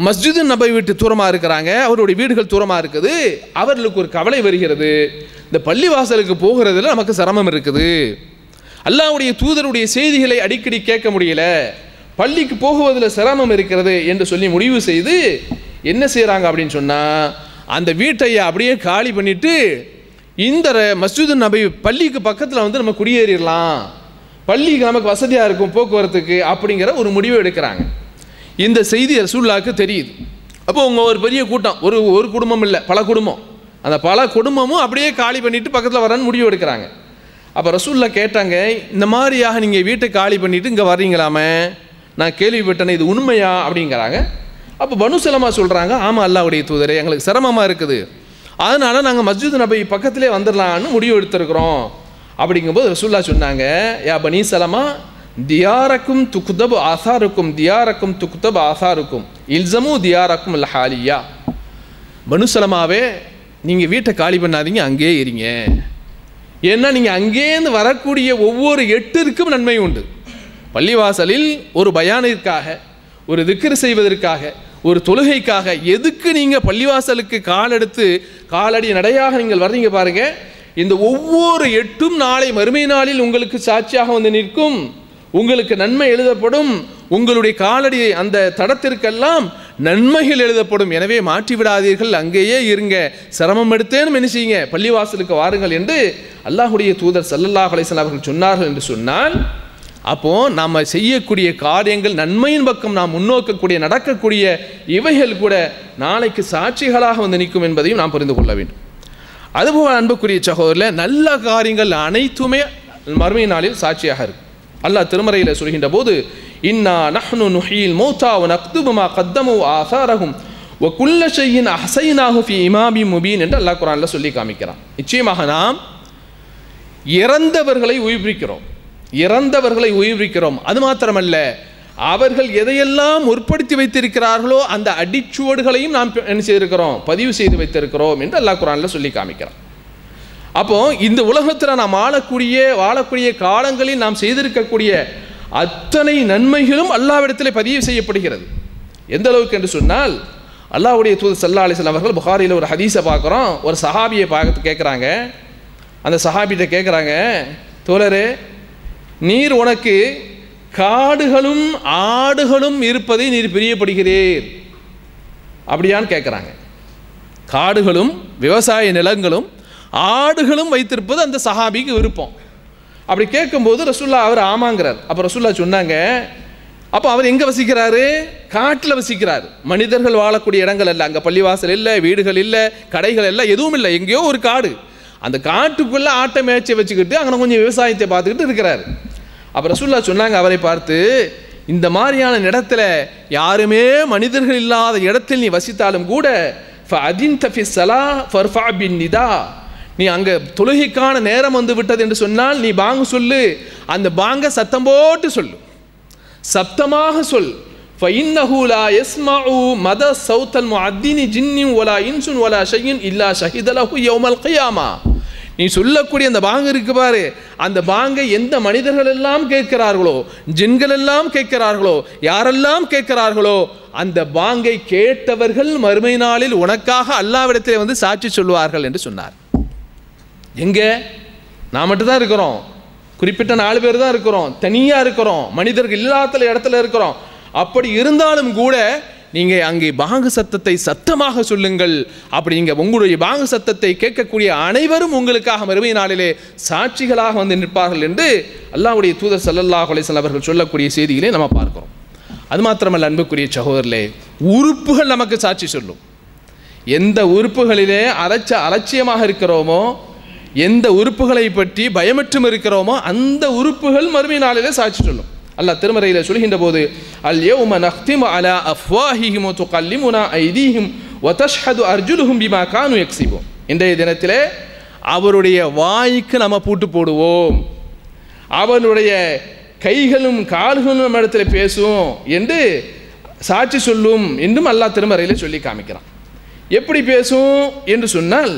மஸ்ஜிது நபவி விட்டு தூரமாக இருக்கிறாங்க, அவருடைய வீடுகள் தூரமாக இருக்குது. அவர்களுக்கு ஒரு கவலை வருகிறது, இந்த பள்ளிவாசலுக்கு போகிறதுல நமக்கு சிரமம் இருக்குது, அல்லாஹ்வுடைய தூதருடைய செய்திகளை அடிக்கடி கேட்க முடியல, பள்ளிக்கு போகுவதில் சிரமம் இருக்கிறது என்று சொல்லி முடிவு செய்து என்ன செய்கிறாங்க அப்படின்னு சொன்னால், அந்த வீட்டை அப்படியே காலி பண்ணிவிட்டு இந்த மஸ்ஜிது நபவி பள்ளிக்கு பக்கத்தில் வந்து நம்ம குடியேறிடலாம், பள்ளிக்கு நமக்கு வசதியாக இருக்கும் போக்குவரத்துக்கு அப்படிங்கிற ஒரு முடிவை எடுக்கிறாங்க. இந்த செய்தி ரசூலுல்லாஹ்க்கு தெரியுது. அப்போ உங்க ஒரு பெரிய கூட்டம், ஒரு குடும்பம் இல்லை, பல குடும்பம், அந்த பல குடும்பமும் அப்படியே காலி பண்ணிவிட்டு பக்கத்தில் வரன்னு முடிவு எடுக்கிறாங்க. அப்போ ரசூலுல்லாஹ் கேட்டாங்க, இந்த மாதிரியாக நீங்கள் வீட்டை காலி பண்ணிவிட்டு இங்கே வர்றீங்களாமே, நான் கேள்விப்பட்டேன், இது உண்மையா அப்படிங்கிறாங்க. அப்போ பனு சலமா சொல்கிறாங்க, ஆமாம் அல்லாஹ்வுடைய தூதரே, எங்களுக்கு சிரமமாக இருக்குது, அதனால் நாங்கள் மஸ்ஜிது நபவி பக்கத்திலே வந்துடலான்னு முடிவு எடுத்துருக்குறோம். அப்படிங்கும்போது ரசூலுல்லாஹ் சொன்னாங்க, யா பனி சலமா தியாரக்கும் துக்குதப் ஆசாருக்கும், தியாரக்கும் துக்குதப் ஆசாருக்கும் இல்சமு தியாரக்கும் ஹாலியா. பனு சலமாவே, நீங்கள் வீட்டை காலி பண்ணாதீங்க, அங்கேயே இருங்க. ஏன்னா நீங்கள் அங்கேருந்து வரக்கூடிய ஒவ்வொரு எட்டிற்கும் நன்மை உண்டு. பள்ளிவாசலில் ஒரு பயானிற்காக, ஒரு திக்ர் செய்வதற்காக, ஒரு தொழுகைக்காக எதுக்கு நீங்கள் பள்ளிவாசலுக்கு காலடி நடையாக நீங்கள் வர்றீங்க பாருங்க, இந்த ஒவ்வொரு எட்டும் நாளை மறுமை நாளில் உங்களுக்கு சாட்சியாக வந்து நிற்கும், உங்களுக்கு நன்மை எழுதப்படும், உங்களுடைய காலடி அந்த தடத்திற்கெல்லாம் நன்மைகள் எழுதப்படும். எனவே மாற்றி விடாதீர்கள், அங்கேயே இருங்க, சிரமம் எடுத்தேன்னு என்ன செய்யுங்க, பள்ளிவாசலுக்கு வாருங்கள் என்று அல்லாஹ்வுடைய தூதர் ஸல்லல்லாஹு அலைஹி வஸல்லம் அவர்கள் சொன்னார்கள் என்று சொன்னால், அப்போ நாம் செய்யக்கூடிய காரியங்கள், நன்மையின் பக்கம் நாம் முன்னோக்கக்கூடிய நடக்கக்கூடிய இவைகள் கூட நாளைக்கு சாட்சிகளாக வந்து நிற்கும் என்பதையும் நாம் புரிந்து கொள்ள வேண்டும். அதுபோல் அன்புக்குரிய சகோதரர்களே, நல்ல காரியங்கள் அனைத்துமே மறுமை நாளில் சாட்சியாக இருக்கும். அல்லாஹ் திருமறையில் சொல்கின்ற போது, இன்னா நஹ்னு நுஹீல் மௌதா வ நக்துபு மா கத்தமு ஆசாரஹும் வ குல்ல ஷைஇன் அஹ்ஸைனாஹு ஃபீ இமாமின் முபீன் என்று அல்லாஹ் குர்ஆனில் சொல்லி காமிக்கிறான். நிச்சயமாக நாம் இறந்தவர்களை உயிர்ப்பிக்கிறோம். அது மாத்திரமல்ல, அவர்கள் எதையெல்லாம் முற்படுத்தி வைத்திருக்கிறார்களோ அந்த அடிச்சுவடுகளையும் நாம் என்ன செய்திருக்கிறோம், பதிவு செய்து வைத்திருக்கிறோம் என்று அல்லாஹ் குர்ஆனில் சொல்லி காமிக்கிறான். அப்போ இந்த உலகத்தில் நாம் வாழக்கூடிய காலங்களில் நாம் செய்திருக்கக்கூடிய அத்தனை நன்மைகளும் அல்லாஹ்விடத்தில் பதிவு செய்யப்படுகிறது. எந்த அளவுக்கு என்று சொன்னால், அல்லாஹ்வுடைய தூதர் ஸல்லல்லாஹு அலைஹி வஸல்லம் அவர்கள் புகாரியில் ஒரு ஹதீஸை பார்க்குறோம். ஒரு சஹாபியை பார்த்து கேட்குறாங்க, அந்த சஹாபிகிட்ட கேட்குறாங்க, தோழரே, நீர் உனக்கு காடுகளும் ஆடுகளும் இருப்பதை நீர் பிரியப்படுகிறீர் அப்படியான்னு கேட்குறாங்க. காடுகளும் விவசாய நிலங்களும் ஆடுகளும் வைத்திருப்பது அந்த சஹாபிக்கு விருப்பம். அப்படி கேட்கும்போது ரசூலுல்லாஹ் அவர் ஆமாங்கிறார். அப்போ ரசூலுல்லாஹ் சொன்னாங்க, அப்போ அவர் எங்கே வசிக்கிறாரு? காட்டில் வசிக்கிறார். மனிதர்கள் வாழக்கூடிய இடங்கள் இல்லை, அங்கே பள்ளிவாசல் இல்லை, வீடுகள் இல்லை, கடைகள் இல்லை, எதுவும் இல்லை, எங்கேயோ ஒரு காடு. அந்த காட்டுக்குள்ளே ஆட்டை மேய்ச்சி வச்சுக்கிட்டு அங்கே கொஞ்சம் விவசாயத்தை பார்த்துக்கிட்டு இருக்கிறார். அப்போ ரசூலுல்லாஹ் சொன்னாங்க அவரை பார்த்து, இந்த மாதிரியான இடத்துல யாருமே மனிதர்கள் இல்லாத இடத்தில் நீ வசித்தாலும் கூட நீ அங்கே தொழுகைக்கான நேரம் வந்து விட்டது என்று சொன்னால் நீ பாங்கு சொல்லு, அந்த பாங்க சத்தம் போட்டு சொல்லு, சப்தமாக சொல். فَإِنَّهُ لَا يَسْمَعُ مَدَى صَوْتَ الْمُعَدِّنِ جِنٌّ وَلَا إِنسٌ وَلَا شَيْءٌ إِلَّا شَهِدَ لَهُ يَوْمَ الْقِيَامَةِ. நீ சொல்லக்கூடிய அந்த பாங்கு இருக்கு பாரு, அந்த பாங்கை எந்த மனிதர்கள் எல்லாம் கேட்கிறார்களோ, ஜின்கள் எல்லாம் கேட்கிறார்களோ, யாரெல்லாம் கேட்கிறார்களோ, அந்த பாங்கை கேட்டவர்கள் மறுமை நாளில் உனக்காக அல்லாஹ்விடத்தில் வந்து சாட்சி சொல்வார்கள் என்று சொன்னார். எங்க நான் மட்டும் தான் இருக்கிறோம், குறிப்பிட்ட 4 பேர் தான் இருக்கிறோம், தனியாக இருக்கிறோம், மனிதர்கள் இல்லாத இடத்துல இருக்கிறோம். அப்படி இருந்தாலும் கூட நீங்கள் அங்கே பாங்கு சத்தத்தை சத்தமாக சொல்லுங்கள். அப்படி நீங்கள் உங்களுடைய பாங்கு சத்தத்தை கேட்கக்கூடிய அனைவரும் உங்களுக்காக மறுமை நாளிலே சாட்சிகளாக வந்து நிற்பார்கள் என்று அல்லாஹ்வுடைய தூதர் ஸல்லல்லாஹு அலைஹி வஸல்லம் அவர்கள் சொல்லக்கூடிய செய்திகளை நம்ம பார்க்கிறோம். அது மாத்திரமல்ல அன்புக்குரிய சகோதரர்களே, உறுப்புகள் நமக்கு சாட்சி சொல்லும். எந்த உறுப்புகளிலே அலட்சியமாக இருக்கிறோமோ, எந்த உறுப்புகளை பற்றி பயமற்றும் இருக்கிறோமோ, அந்த உறுப்புகள் மறுமை நாளிலே சாட்சி சொல்லும். அல்லாஹ் திருமறையில் சொல்கின்ற போது, அல் யௌம நக்திமு அலா அஃப்வாஹிஹிம் வ துகல்லிமுனா ஐதீஹிம் வ தஷ்ஹது அர்ஜுலுஹும் பிமா கானு யக்ஸிபூன். இன்றைய தினத்திலே அவருடைய வாய்க்கு நம்ம பூட்டு போடுவோம், அவனுடைய கைகளும் கால்களும் நம்ம இடத்துல பேசும் என்று சாட்சி சொல்லும் என்றும் அல்லாஹ் திருமறையில் சொல்லி காமிக்கிறான். எப்படி பேசும் என்று சொன்னால்,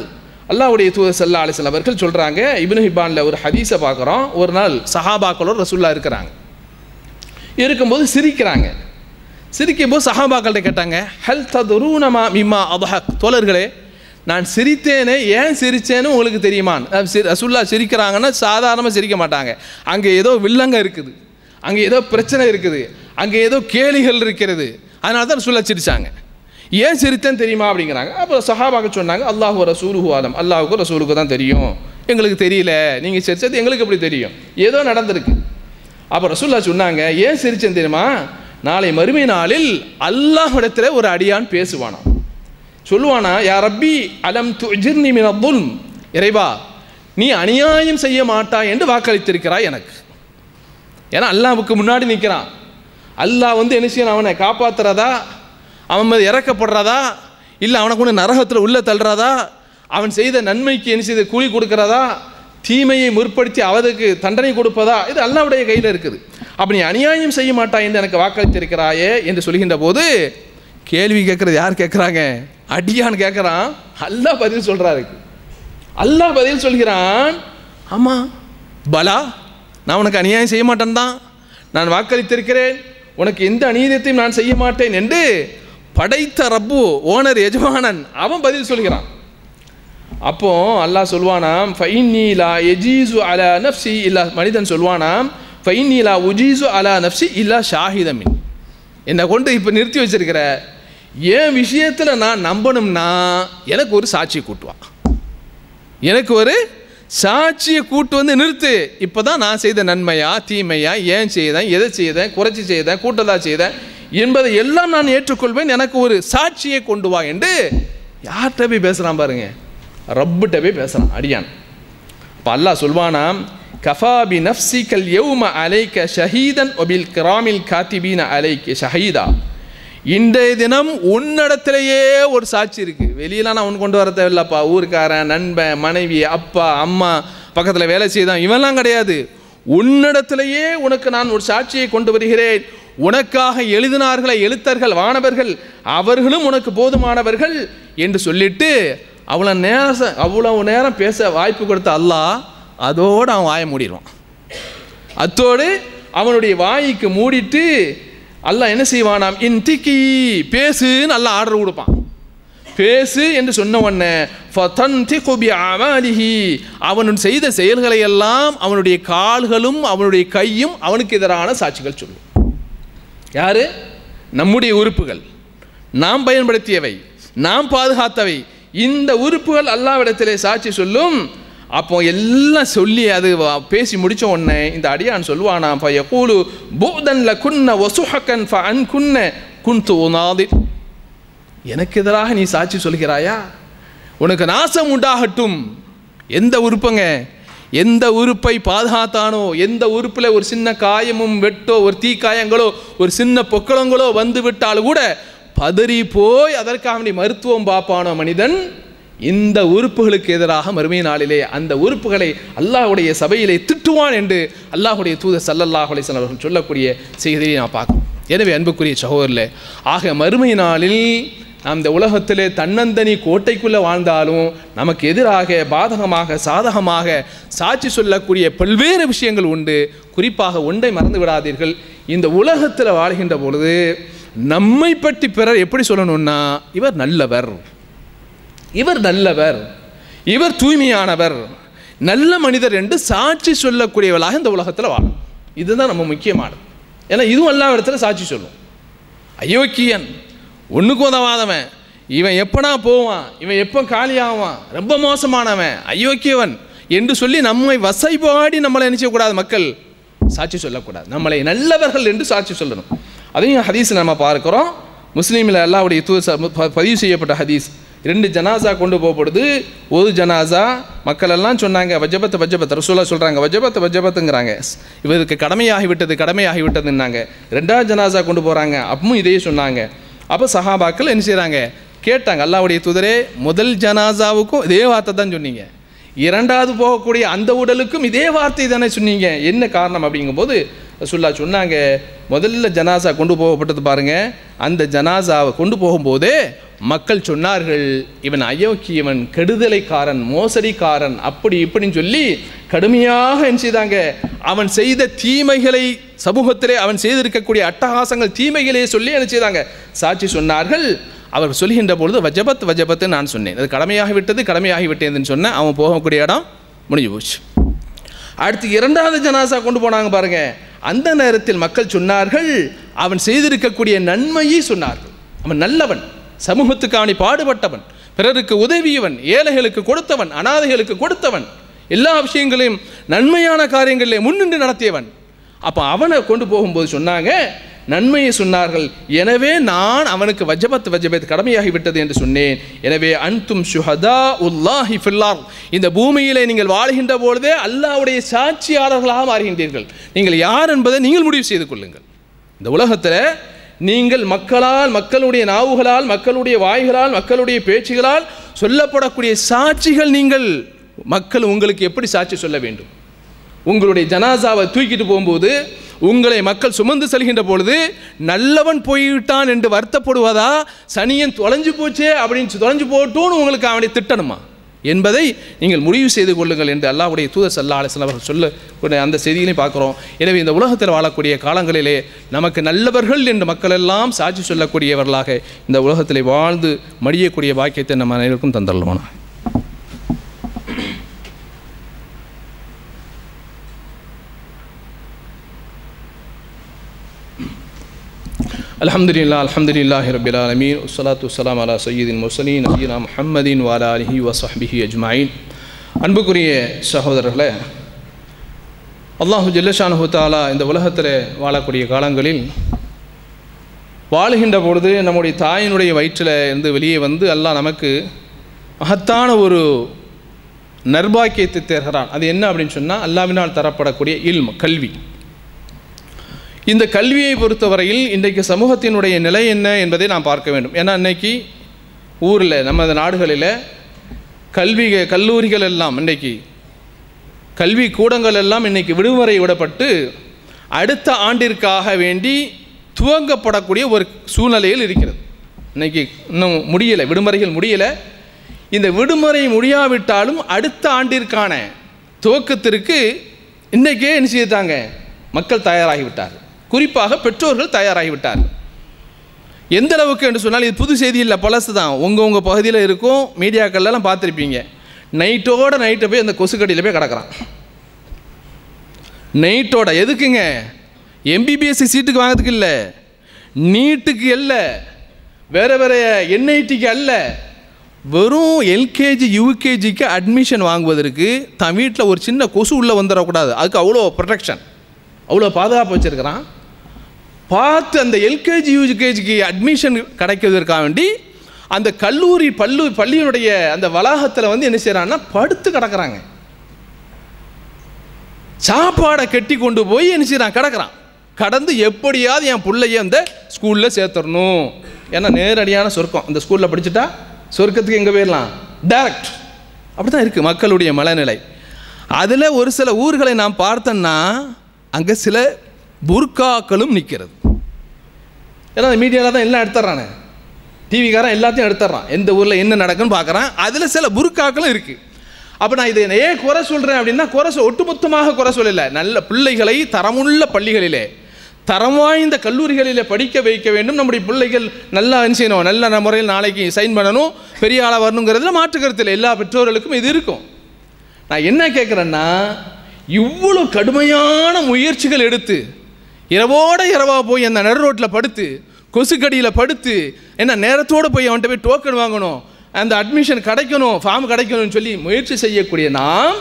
அல்லாஹ்வுடைய தூதர் ஸல்லல்லாஹு அலைஹி வஸல்லம் அவர்கள் சொல்கிறாங்க. இப்னு ஹிப்பானில் ஒரு ஹதீஸை பார்க்குறோம். ஒரு நாள் சஹாபாக்களோட ரசூலுல்லாஹ் இருக்கிறாங்க. இருக்கும்போது சிரிக்கிறாங்க. சிரிக்கும்போது சஹாபாக்கள்கிட்ட கேட்டாங்க, ஹல் ததுரூன மிம்மா அத்ஹக், தோழர்களே நான் சிரித்தேனே, ஏன் சிரித்தேன்னு உங்களுக்கு தெரியுமா? ரசூலுல்லாஹ் சிரிக்கிறாங்கன்னா சாதாரணமாக சிரிக்க மாட்டாங்க. அங்கே ஏதோ வில்லங்க இருக்குது, அங்கே ஏதோ பிரச்சனை இருக்குது, அங்கே ஏதோ கேலிகள் இருக்கிறது, அதனால தான் ரசூலுல்லாஹ் சிரித்தாங்க. ஏன் சிரித்தேன்னு தெரியுமா அப்படிங்கிறாங்க. அப்போ சஹாபாக்கள் சொன்னாங்க, அல்லாஹு ரசூலுஹு ஆலம், அல்லாஹுக்கும் ரசூலுக்கு தான் தெரியும், எங்களுக்கு தெரியல, நீங்கள் சிரித்தது எங்களுக்கு எப்படி தெரியும், ஏதோ நடந்திருக்கு. அப்போ ரசூலுல்லாஹ் சொன்னாங்க, ஏன் சிரிச்சேன்னு தெரியுமா? நாளை மறுமை நாளில் அல்லாஹ்விடத்தில் ஒரு அடியான் பேசுவானா, சொல்லுவானா, யா ரப்பி அலம் துஜிர்னி மின துல்ம், இறைவா நீ அநியாயம் செய்ய மாட்டாய் என்று வாக்களித்திருக்கிறாய் எனக்கு. ஏன்னா அல்லாஹ்வுக்கு முன்னாடி நிற்கிறான். அல்லாஹ் வந்து என்ன செய்யணும், அவனை காப்பாற்றுறதா, அவன் மீது இறக்கப்படுறதா, இல்லை அவனை கொண்டு நரகத்தில் உள்ளே தள்ளுறதா, அவன் செய்த நன்மைக்கு என்ன செய்த கூலி கொடுக்கிறதா, தீமையை முற்படுத்தி அவருக்கு தண்டனை கொடுப்பதா, இது அல்லாஹ்வுடைய கையில் இருக்குது. அப்படி நீ அநியாயம் செய்ய மாட்டாய் என்று எனக்கு வாக்களித்திருக்கிறாயே என்று சொல்கின்ற போது, கேள்வி கேட்குறது யார் கேட்குறாங்க? அடியான்னு கேட்குறான். அல்லாஹ் பதில் சொல்கிறாரு. அல்லாஹ் பதில் சொல்கிறான், ஆமாம் பலா, நான் உனக்கு அநியாயம் செய்ய மாட்டேன் தான், நான் வாக்களித்திருக்கிறேன், உனக்கு எந்த அநீதியத்தையும் நான் செய்ய மாட்டேன் என்று படைத்த ரப்பு, ஓனர், எஜமானன், அவன் பதில் சொல்கிறான். அப்போ அல்லாஹ் சொல்வானாம், ஃபைன்னி லா யஜீசு அலா நஃப்ஸி இல்லா, மனிதன் சொல்வானாம், ஃபைன்னி லா உஜீசு அலா நஃப்ஸி இல்லா ஷாஹிதமின், என்னை கொண்டு இப்போ நிறுத்தி வச்சிருக்கிற, என் விஷயத்தில் நான் நம்பணும்னா எனக்கு ஒரு சாட்சியை கூட்டுவான், எனக்கு ஒரு சாட்சியை கூட்டு வந்து நிறுத்து, இப்போ தான் நான் செய்த நன்மையா தீமையா, ஏன் செய்தேன், எதை செய்தேன், குறைச்சி செய்தேன், கூட்டதா செய்தேன் என்பதை எல்லாம் நான் ஏற்றுக்கொள்வேன், எனக்கு ஒரு சாட்சியை கொண்டு வா என்று யார்கிட்ட போய் பேசுகிறான் பாருங்க, ரப்புட்ட போய் பேசுகிறான் அடியான். இப்போ அல்லாஹ் சொல்வானாம், கஃபா பி நஃப்ஸிகல் யௌம அலைக ஷஹீதன் வபில் கிராமில் காத்திபீன அலைக ஷஹீதா, இன்றைய தினம் உன்னிடத்திலேயே ஒரு சாட்சி இருக்குது, வெளியெல்லாம் நான் உன் கொண்டு வர தேவையில்லப்பா, ஊருக்காரன், நண்பன், மனைவி, அப்பா, அம்மா, பக்கத்தில் வேலை செய்தான், இவெல்லாம் கிடையாது, உன்னிடத்திலேயே உனக்கு நான் ஒரு சாட்சியை கொண்டு வருகிறேன், உனக்காக எழுதினார்களே எழுத்தர்கள், வானவர்கள், அவர்களும் உனக்கு போதுமானவர்கள் என்று சொல்லிட்டு அவ்வளவு நேரம் பேச வாய்ப்பு கொடுத்த அல்லாஹ் அதோடு அவன் வாயை மூடிடுவான். அத்தோடு அவனுடைய வாய்க்கு மூடிட்டு அல்லாஹ் என்ன செய்வானாம், இன்திக்கி பேசுன்னு அல்லாஹ் ஆர்டர் கொடுப்பான். பேசு என்று சொன்ன உடனே ஃபதன்திகு பிஅமாலிஹி, அவன் செய்த செயல்களை எல்லாம் அவனுடைய கால்களும் அவனுடைய கையும் அவனுக்கு எதிரான சாட்சிகள் சொல்லும். யாரு? நம்முடைய உறுப்புகள், நாம் பயன்படுத்தியவை, நாம் பாதுகாத்தவை, இந்த உறுப்புகள் அல்லாஹ்விடத்திலே சாட்சி சொல்லும். அப்போ எல்லாம் சொல்லி அது பேசி முடித்த உடனே இந்த அடியான் சொல்லுவானா, ஃபயகூலு புதன் லகுன்ன வசுஹகன் ஃபஅன்குன்ன குன்து உனாதிர், எனக்கு எதிராக நீ சாட்சி சொல்கிறாயா, உனக்கு நாசம் உண்டாகட்டும். எந்த உறுப்புங்க, எந்த உறுப்பை பாதுகாத்தானோ, எந்த உறுப்பில் ஒரு சின்ன காயமும் வெட்டோ, ஒரு தீக்காயங்களோ, ஒரு சின்ன பொக்களங்களோ வந்து விட்டால் கூட பதறி போய் அதற்காக மருத்துவம் பார்ப்பானோ மனிதன், இந்த உறுப்புகளுக்கு எதிராக மறுமை நாளிலே அந்த உறுப்புகளை அல்லாஹ்வுடைய சபையிலே திட்டுவான் என்று அல்லாஹ்வுடைய தூதர் ஸல்லல்லாஹு அலைஹி வஸல்லம் அவர்கள் சொல்லக்கூடிய செய்தியை நான் பார்க்கிறோம். எனவே அன்புக்குரிய சகோதரர்களே, ஆக மறுமை நாளில் நாம் இந்த உலகத்திலே தன்னந்தனி கோட்டைக்குள்ளே வாழ்ந்தாலும் நமக்கு எதிராக பாதகமாக சாதகமாக சாட்சி சொல்லக்கூடிய பல்வேறு விஷயங்கள் உண்டு. குறிப்பாக ஒன்றை மறந்து விடாதீர்கள், இந்த உலகத்தில் வாழ்கின்ற பொழுது நம்மை பற்றி பிறர் எப்படி சொல்லணும்னா, இவர் நல்லவர், இவர் நல்லவர், இவர் தூய்மையானவர், நல்ல மனிதர் என்று சாட்சி சொல்லக்கூடியவர்களாக இந்த உலகத்தில் வாழும். இதுதான் நம்ம முக்கியமானது. ஏன்னா இதுவும் எல்லா இடத்துல சாட்சி சொல்லும். அயோக்கியன், ஒன்றுக்கும் உதவாதவன், இவன் எப்படா போவான், இவன் எப்போ காலியாவான், ரொம்ப மோசமானவன், அயோக்கியவன் என்று சொல்லி நம்மை வசைபாடி நம்மளை நினைச்சக்கூடாது. மக்கள் சாட்சி சொல்லக்கூடாது, நம்மளை நல்லவர்கள் என்று சாட்சி சொல்லணும். அதையும் ஹதீஸில் நம்ம பார்க்குறோம். முஸ்லீமில் அல்லாஹ்வுடைய தூதர் பதிவு செய்யப்பட்ட ஹதீஸ். 2 ஜனாசா கொண்டு போகப்படுது. ஒரு ஜனாசா மக்கள் எல்லாம் சொன்னாங்க வஜபத் ரசூலா சொல்கிறாங்க வஜபத்துங்கிறாங்க, இவருக்கு கடமையாகிவிட்டதுன்னாங்க. 2ஆவது ஜனாசா கொண்டு போகிறாங்க, அப்பவும் இதே சொன்னாங்க. அப்போ சஹாபாக்கள் என்ன செய்கிறாங்க, கேட்டாங்க, அல்லாஹ்வுடைய தூதரே முதல் ஜனாசாவுக்கும் இதே வார்த்தை தான் சொன்னீங்க, 2வது போகக்கூடிய அந்த உடலுக்கும் இதே வார்த்தை தானே சொன்னீங்க, என்ன காரணம் அப்படிங்கும்போது ரசூலுல்லாஹ் சொன்னாங்க, முதல்ல ஜனாசா கொண்டு போகப்பட்டது பாருங்க, அந்த ஜனாசாவை கொண்டு போகும்போதே மக்கள் சொன்னார்கள் இவன் அயோக்கியவன், கெடுதலைக்காரன், மோசடிக்காரன், அப்படி இப்படின்னு சொல்லி கடுமையாக என்ன செய்தாங்க, அவன் செய்த தீமைகளை, சமூகத்திலே அவன் செய்திருக்கக்கூடிய அட்டகாசங்கள் தீமைகளே சொல்லி என்ன செய்தாங்க, சாட்சி சொன்னார்கள். அவர் சொல்கின்ற பொழுது வஜபத்து நான் சொன்னேன், அது கடமையாகிவிட்டதுன்னு சொன்னேன். அவன் போகக்கூடிய இடம் முடிஞ்சு போச்சு. அடுத்து 2வது ஜனாசா கொண்டு போனாங்க பாருங்க, அந்த நேரத்தில் மக்கள் சொன்னார்கள் அவன் செய்திருக்கக்கூடிய நன்மையை சொன்னார்கள், அவன் நல்லவன், சமூகத்துக்கு அவனை பாடுபட்டவன், பிறருக்கு உதவியவன், ஏழைகளுக்கு கொடுத்தவன், அனாதைகளுக்கு கொடுத்தவன், எல்லா விஷயங்களையும் நன்மையான காரியங்களிலே முன்னின்று நடத்தியவன். அப்போ அவனை கொண்டு போகும்போது சொன்னாங்க, நன்மையை சொன்னார்கள். எனவே நான் அவனுக்கு வஜபத் கடமையாகிவிட்டது என்று சொன்னேன். எனவே அன்தும் ஷுஹதா உல்லாஹி ஃபில்லார், இந்த பூமியிலே நீங்கள் வாழ்கின்ற பொழுதே அல்லாஹ்வுடைய சாட்சியாளர்களாக மாறுகின்றீர்கள். நீங்கள் யார் என்பதை நீங்கள் முடிவு செய்து கொள்ளுங்கள். இந்த உலகத்தில் நீங்கள் மக்களால், மக்களுடைய நாவுகளால், மக்களுடைய வாய்களால், மக்களுடைய பேச்சுகளால் சொல்லப்படக்கூடிய சாட்சிகள். நீங்கள் மக்கள் உங்களுக்கு எப்படி சாட்சி சொல்ல வேண்டும்? உங்களுடைய ஜனாசாவை தூக்கிட்டு போகும்போது உங்களை மக்கள் சுமந்து செல்கின்ற பொழுது நல்லவன் போய்விட்டான் என்று வருத்தப்படுவதா, சனியன் தொலைஞ்சு போச்சே அப்படின்னு தொலைஞ்சு போட்டோன்னு உங்களுக்கு அவனை திட்டணுமா என்பதை நீங்கள் முடிவு செய்து கொள்ளுங்கள் என்று அல்லாஹ்வுடைய தூதர் ஸல்லல்லாஹு அலைஹி வஸல்லம் அவர்கள் சொல்ல அந்த செய்திகளையும் பார்க்குறோம். எனவே இந்த உலகத்தில் வாழக்கூடிய காலங்களிலே நமக்கு நல்லவர்கள் என்று மக்கள் எல்லாம் சாட்சி சொல்லக்கூடியவர்களாக இந்த உலகத்தில் வாழ்ந்து மடியக்கூடிய பாக்கியத்தை நம்ம அனைவருக்கும் தந்தருள்வானா. அல்ஹம்துலில்லாஹி ரப்பில் ஆலமீன், வஸ்ஸலாத்து வஸ்ஸலாமு அலா சய்யிதில் முர்ஸலீன் நபியினா முஹம்மதின் வ அலா ஆலிஹி வ ஸஹ்பிஹி அஜ்மஈன். அன்புக்குரிய சகோதரர்களே, அல்லாஹு ஜல்லஷானஹு தஆலா இந்த உலகத்தில் வாழக்கூடிய காலங்களில் வாழுகின்ற பொழுது நம்முடைய தாயினுடைய வயிற்றில் இருந்து வெளியே வந்து அல்லாஹ் நமக்கு மகத்தான ஒரு நற்பாக்கியத்தை தருகிறான். அது என்ன அப்படின்னு சொன்னால், அல்லாஹ்வினால் தரப்படக்கூடிய இல்ம், கல்வி. இந்த கல்வியை பொறுத்தவரையில் இன்றைக்கு சமூகத்தினுடைய நிலை என்ன என்பதை நாம் பார்க்க வேண்டும். ஏன்னா இன்றைக்கி ஊரில், நமது நாடுகளில் கல்லூரிகள் எல்லாம், இன்றைக்கி கல்வி கூடங்கள் எல்லாம் இன்றைக்கி விடுமுறை விடப்பட்டு அடுத்த ஆண்டிற்காக வேண்டி துவங்கப்படக்கூடிய ஒரு சூழ்நிலையில் இருக்கிறது. இன்றைக்கி இன்னும் முடியலை, விடுமுறைகள் முடியலை. இந்த விடுமுறை முடியாவிட்டாலும் அடுத்த ஆண்டிற்கான துவக்கத்திற்கு இன்றைக்கே என்ன செய்தாங்க, மக்கள் தயாராகிவிட்டார்கள். குறிப்பாக பெற்றோர்கள் தயாராகிவிட்டார்கள். எந்த அளவுக்கு என்று சொன்னால், இது புது செய்தி இல்லை, பழசு தான். உங்கள் பகுதியில் இருக்கும், மீடியாக்கள்லாம் பார்த்துருப்பீங்க. நைட்டை போய் அந்த கொசுக்கடியில் போய் கிடக்கிறான். நைட்டோட எதுக்குங்க? எம்பிபிஎஸ்சி சீட்டுக்கு வாங்கிறதுக்கு இல்லை, நீட்டுக்கு இல்லை, வேறு என்ஐடிக்கு அல்ல, வெறும் எல்கேஜி யூகேஜிக்கு அட்மிஷன் வாங்குவதற்கு தான் வீட்டில் ஒரு சின்ன கொசு உள்ளே வந்துடக்கூடாது, அதுக்கு அவ்வளோ ப்ரொடெக்ஷன், அவ்வளோ பாதுகாப்பு வச்சுருக்கிறான். பார்த்து அந்த எல்கேஜி யூகேஜிக்கு அட்மிஷன் கிடைக்கிறதுக்காக வேண்டி அந்த கல்லூரி பள்ளியினுடைய அந்த வளாகத்தில் வந்து என்ன செய்கிறான்னா படுத்து கிடக்கிறாங்க. சாப்பாடை கட்டி கொண்டு போய் என்ன செய்கிறான், கிடக்கிறான். கடந்து எப்படியாவது என் பிள்ளைய அந்த ஸ்கூலில் சேர்த்துடணும். ஏன்னா நேரடியான சொர்க்கம், அந்த ஸ்கூலில் படிச்சுட்டா சொர்க்கத்துக்கு எங்கே போயிடலாம், டைரக்ட். அப்படி தான் இருக்குது மக்களுடைய மனநிலை. அதில் ஒரு சில ஊர்களை நாம் பார்த்தோன்னா அங்கே சில புர்காக்களும் நிற்கிறது. ஏன்னா மீடியாவில் தான் எல்லாம் எடுத்துட்றானே, டிவிக்காரன் எல்லாத்தையும் எடுத்துட்றான், எந்த ஊரில் என்ன நடக்குன்னு பார்க்குறான். அதில் சில புர்காக்களும் இருக்குது. அப்போ நான் இதை ஏன் குறை சொல்கிறேன் அப்படின்னா, ஒட்டுமொத்தமாக குறை சொல்லலை. நல்ல பிள்ளைகளை தரமுள்ள பள்ளிகளிலே, தரம் வாய்ந்த கல்லூரிகளிலே படிக்க வைக்க வேண்டும். நம்முடைய பிள்ளைகள் நல்லா செய்யணும், நல்ல முறையில் நாளைக்கு சைன் பண்ணணும், பெரிய ஆளாக வரணுங்கிறதுல மாற்றுக்கருத்தில் எல்லா பெற்றோர்களுக்கும் இது இருக்கும். நான் என்ன கேட்குறேன்னா, இவ்வளோ கடுமையான முயற்சிகள் எடுத்து இரவோட இரவாக போய் அந்த நடு ரோட்டில் படுத்து கொசுக்கடியில் படுத்து என்ன நேரத்தோடு போய் அவன்கிட்ட போய் டோக்கன் வாங்கணும், அந்த அட்மிஷன் கிடைக்கணும், ஃபார்ம் கிடைக்கணும்னு சொல்லி முயற்சி செய்யக்கூடிய நாம்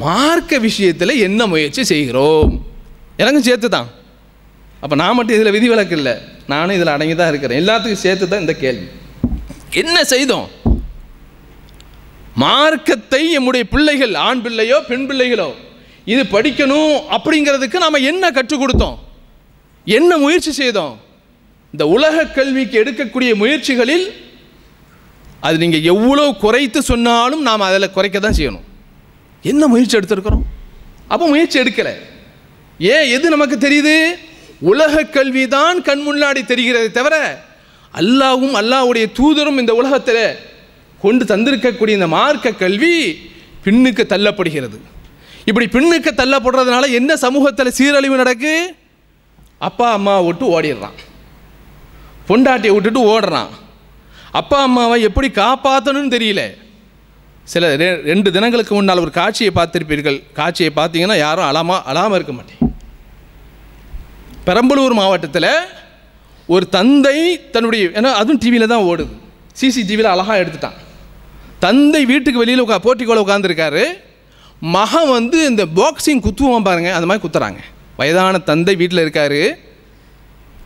மார்க்க விஷயத்தில் என்ன முயற்சி செய்கிறோம்? எனக்கும் சேர்த்து தான். அப்போ நான் மட்டும் இதில் விதிவிலக்கு இல்லை, நானும் இதில் அடங்கி தான் இருக்கிறேன். எல்லாத்துக்கும் சேர்த்து தான் இந்த கேள்வி. என்ன செய்தோம்? மார்க்கத்தை நம்முடைய பிள்ளைகள், ஆண் பிள்ளையோ பெண் பிள்ளைகளோ, இது படிக்கணும் அப்படிங்கிறதுக்கு நாம் என்ன கற்றுக் கொடுத்தோம்? என்ன முயற்சி செய்தோம்? இந்த உலக கல்விக்கு எடுக்கக்கூடிய முயற்சிகளில் அது நீங்கள் எவ்வளோ குறைத்து சொன்னாலும் நாம் அதில் குறைக்க தான் செய்யணும். என்ன முயற்சி எடுத்திருக்கிறோம்? அப்போ முயற்சி எடுக்கலை. ஏன்? எது நமக்கு தெரியுது? உலக கல்வி தான் கண் முன்னாடி தெரிகிறதே தவிர அல்லாஹ்வும் அல்லாஹ்வுடைய தூதரும் இந்த உலகத்தில் கொண்டு தந்திருக்கக்கூடிய இந்த மார்க்க கல்வி பின்னுக்கு தள்ளப்படுகிறது. இப்படி பின்னுக்கு தள்ளப்படுறதுனால என்ன சமூகத்தில் சீரழிவு நடக்கு? அப்பா அம்மாவை விட்டு ஓடிடுறான், பொண்டாட்டியை விட்டுட்டு ஓடுறான். அப்பா அம்மாவை எப்படி காப்பாற்றணும்னு தெரியல. சில 2 தினங்களுக்கு முன்னால் ஒரு காட்சியை பார்த்திருப்பீர்கள். காட்சியை பார்த்தீங்கன்னா யாரும் அழாமல் இருக்க மாட்டேன். பெரம்பலூர் மாவட்டத்தில் ஒரு தந்தை தன்னுடைய, ஏன்னா அதுவும் டிவியில் தான் ஓடுது, சிசிடிவியில் அழகாக எடுத்துட்டான். தந்தை வீட்டுக்கு வெளியில் போர்ட்டிக்கோல உட்காந்துருக்காரு. மகன் வந்து இந்த பாக்ஸிங் குத்துவான் பாருங்க, அந்த மாதிரி குத்துறாங்க. வயதான தந்தை வீட்டில் இருக்கார்,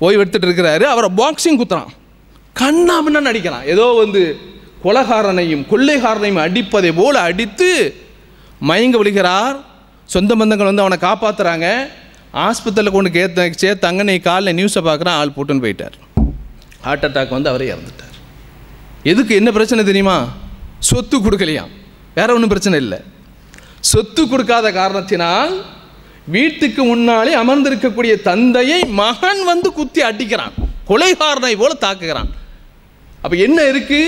ஓய்வு எடுத்துகிட்டு இருக்கிறாரு. அவரை பாக்ஸிங் குத்துறான், கண்ணாமண்ணா நடிக்கிறான். ஏதோ வந்து கொலைகாரனையும் கொள்ளைகாரனையும் அடிப்பதை போல் அடித்து மயங்க விழுகிறார். சொந்த பந்தங்கள் வந்து அவனை காப்பாற்றுறாங்க. ஆஸ்பத்திரியில் கொண்டு சேர்த்தாங்க. நீ காலைல நியூஸை பார்க்குறான், ஆள் போட்டுன்னு போயிட்டார். ஹார்ட் அட்டாக் வந்து அவரே இறந்துட்டார். எதுக்கு? என்ன பிரச்சனை தெரியுமா? சொத்து கொடுக்கலையாம், வேற ஒன்றும் பிரச்சனை இல்லை. சொத்து கொடுக்காத காரணத்தினால் வீட்டுக்கு முன்னாலே அமர்ந்திருக்கக்கூடிய தந்தையை மகன் வந்து குத்தி அடிக்கிறான், கொலைகாரனை போல தாக்குகிறான். அப்போ என்ன இருக்கு?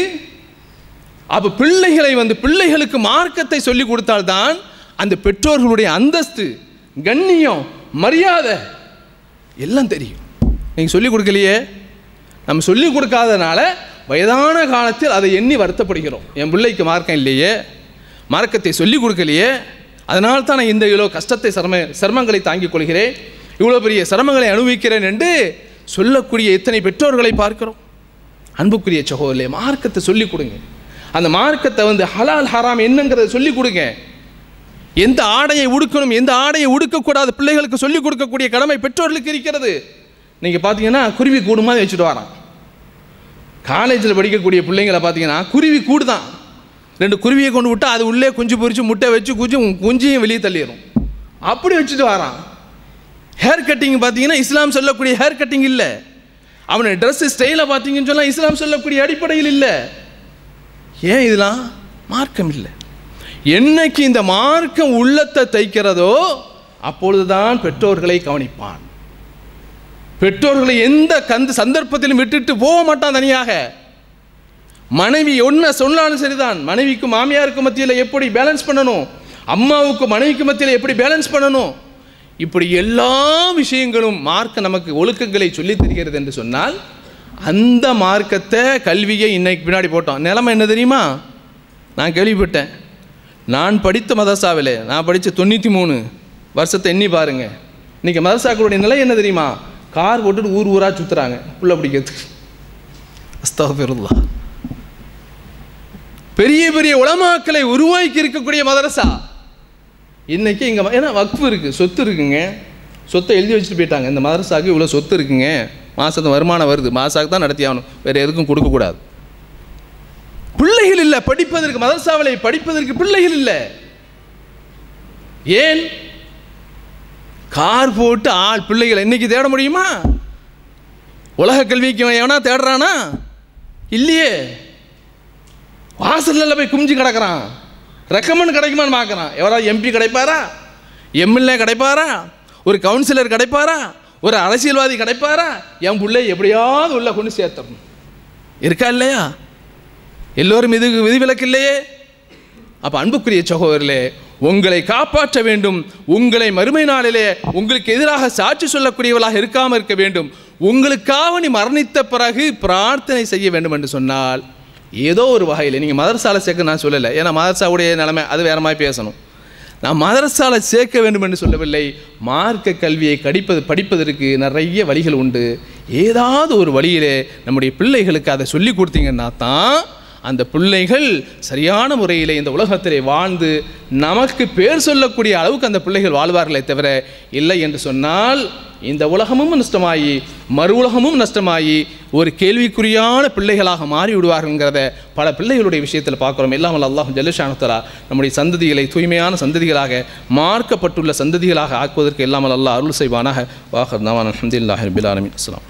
அப்போ பிள்ளைகளை வந்து பிள்ளைகளுக்கு மார்க்கத்தை சொல்லி கொடுத்தால்தான் அந்த பெற்றோர்களுடைய அந்தஸ்து, கண்ணியம், மரியாதை எல்லாம் தெரியும். நீங்கள் சொல்லிக் கொடுக்கலையே. நம்ம சொல்லிக் கொடுக்காதனால வயதான காலத்தில் அதை எண்ணி வருத்தப்படுகிறோம். என் பிள்ளைக்கு மார்க்கம் இல்லையே, மார்க்கத்தை சொல்லிக் கொடுக்கலையே, அதனால தான் நான் இந்த இவ்வளோ கஷ்டத்தை சிரமங்களை தாங்கிக் கொள்கிறேன், இவ்வளோ பெரிய சிரமங்களை அனுபவிக்கிறேன் என்று சொல்லக்கூடிய எத்தனை பெற்றோர்களை பார்க்கிறோம். அன்புக்குரிய சகோதரர்களே, மார்க்கத்தை சொல்லிக் கொடுங்க. அந்த மார்க்கத்தை வந்து ஹலால் ஹராம் என்னங்கிறத சொல்லிக் கொடுங்க. எந்த ஆடையை உடுக்கணும், எந்த ஆடையை உடுக்கக்கூடாது பிள்ளைகளுக்கு சொல்லிக் கொடுக்கக்கூடிய கடமை பெற்றோர்களுக்கு இருக்கிறது. நீங்கள் பார்த்தீங்கன்னா குருவி கூடு மாதிரி வச்சுட்டு வரான். காலேஜில் படிக்கக்கூடிய பிள்ளைங்களை பார்த்தீங்கன்னா குருவி கூடு தான். 2 குருவியை கொண்டு விட்டால் அது உள்ளே குஞ்சு பொறிச்சு முட்டை வச்சு குஞ்சையும் வெளியே தள்ளிடும். அப்படி வச்சுட்டு வரான். ஹேர் கட்டிங் பார்த்தீங்கன்னா இஸ்லாம் சொல்லக்கூடிய ஹேர் கட்டிங் இல்லை. அவனை ட்ரெஸ் ஸ்டைலை பார்த்தீங்கன்னு சொன்னால் இஸ்லாம் சொல்லக்கூடிய அடிப்படையில் இல்லை. ஏன்? இதெல்லாம் மார்க்கம் இல்லை. என்னைக்கு இந்த மார்க்கம் உள்ளத்தை தைக்கிறதோ அப்பொழுதுதான் பெற்றோர்களை கவனிப்பான். பெற்றோர்களை எந்த சந்தர்ப்பத்திலும் விட்டுட்டு போக மாட்டான் தனியாக. மனைவி ஒன்றை சொன்னாலும் சரிதான், மனைவிக்கு மாமியாருக்கு மத்தியில் எப்படி பேலன்ஸ் பண்ணணும், அம்மாவுக்கு மனைவிக்கு மத்தியில் எப்படி பேலன்ஸ் பண்ணணும், இப்படி எல்லா விஷயங்களும் மார்க்க நமக்கு ஒழுக்கங்களை சொல்லித் தருகிறது என்று சொன்னால் அந்த மார்க்கத்தை கல்வியை இன்னைக்கு பின்னாடி போட்டோம். நிலைமை என்ன தெரியுமா? நான் கேள்விப்பட்டேன். நான் படித்த மதரசாவில் நான் படித்த 93 வருஷத்தை எண்ணி பாருங்க. இன்றைக்கி மதரசாக்களுடைய நிலை என்ன தெரியுமா? கார் போட்டுட்டு ஊர் ஊராக சுற்றுறாங்க புள்ள பிடிக்கிறதுக்கு. அஸ்தக்ஃபிருல்லாஹ். பெரிய பெரிய உலமாக்களை உருவாக்கி இருக்கக்கூடிய மதரசா இன்றைக்கி இங்கே, ஏன்னா வக்ஃபு இருக்குது, சொத்து இருக்குங்க, சொத்தை எழுதி வச்சுட்டு போயிட்டாங்க. இந்த மதரசாவுக்கு இவ்வளோ சொத்து இருக்குங்க, மாதத்து வருமானம் வருது, மாதத்துக்கு தான் நடத்தி ஆகணும், வேறு எதுக்கும் கொடுக்கக்கூடாது. பிள்ளைகள் இல்லை படிப்பதற்கு, மதரசாவிலே படிப்பதற்கு பிள்ளைகள் இல்லை. ஏன்? கார் போட்டு ஆள் பிள்ளைகளை இன்னைக்கு தேட முடியுமா? உலக கல்விக்கு எவனா தேடுறானா? இல்லையே. வாசலில் போய் குமிஞ்சு கிடக்கிறான், ரெக்கமெண்ட் கிடைக்குமான்னு பார்க்குறான். எவராவது எம்பி கிடைப்பாரா, எம்எல்ஏ கிடைப்பாரா, ஒரு கவுன்சிலர் கிடைப்பாரா, ஒரு அரசியல்வாதி கிடைப்பாரா? என் பிள்ளை எப்படியாவது உள்ள கொண்டு சேர்த்தணும் இருக்கா இல்லையா? எல்லோரும் இது விதிவிலக்கு இல்லையே. அப்போ அன்புக்குரிய சகோதரர்களே, உங்களை காப்பாற்ற வேண்டும், உங்களை மறுமை நாளிலே உங்களுக்கு எதிராக சாட்சி சொல்லக்கூடியவர்களாக இருக்காமல் இருக்க வேண்டும். உங்களுக்காக நீ மரணித்த பிறகு பிரார்த்தனை செய்ய வேண்டும் என்று சொன்னால் ஏதோ ஒரு வகையில் நீங்கள் மதரசாவில் சேர்க்க நான் சொல்லலை, ஏன்னா மதரசாவுடைய நிலைமை அது வேற மாதிரி பேசணும். நான் மதரசாவில் சேர்க்க வேண்டும் என்று சொல்லவில்லை. மார்க்க கல்வியை படிப்பதற்கு நிறைய வழிகள் உண்டு. ஏதாவது ஒரு வழியிலே நம்முடைய பிள்ளைகளுக்கு அதை சொல்லி கொடுத்தீங்கன்னா தான் அந்த பிள்ளைகள் சரியான முறையில் இந்த உலகத்திலே வாழ்ந்து நமக்கு பேர் சொல்லக்கூடிய அளவுக்கு அந்த பிள்ளைகள் வாழ்வார்களே தவிர, இல்லை என்று சொன்னால் இந்த உலகமும் நஷ்டமாகி மறு உலகமும் நஷ்டமாகி ஒரு கேள்விக்குறியான பிள்ளைகளாக மாறி விடுவார்கள்ங்கிறத பல பிள்ளைகளுடைய விஷயத்தில் பார்க்குறோம். எல்லாம் அல்லாஹ் ஜல்ல ஷானஹு நம்முடைய சந்ததிகளை தூய்மையான சந்ததிகளாக, மார்க்கப்பட்டுள்ள சந்ததிகளாக ஆக்குவதற்கு எல்லாம் அல்லாஹ் அருள் செய்வானாக. வாஹர் நவான் அல்ஹம்துலில்லாஹி ரப்பில் ஆலமீன். அஸ்ஸலாம்.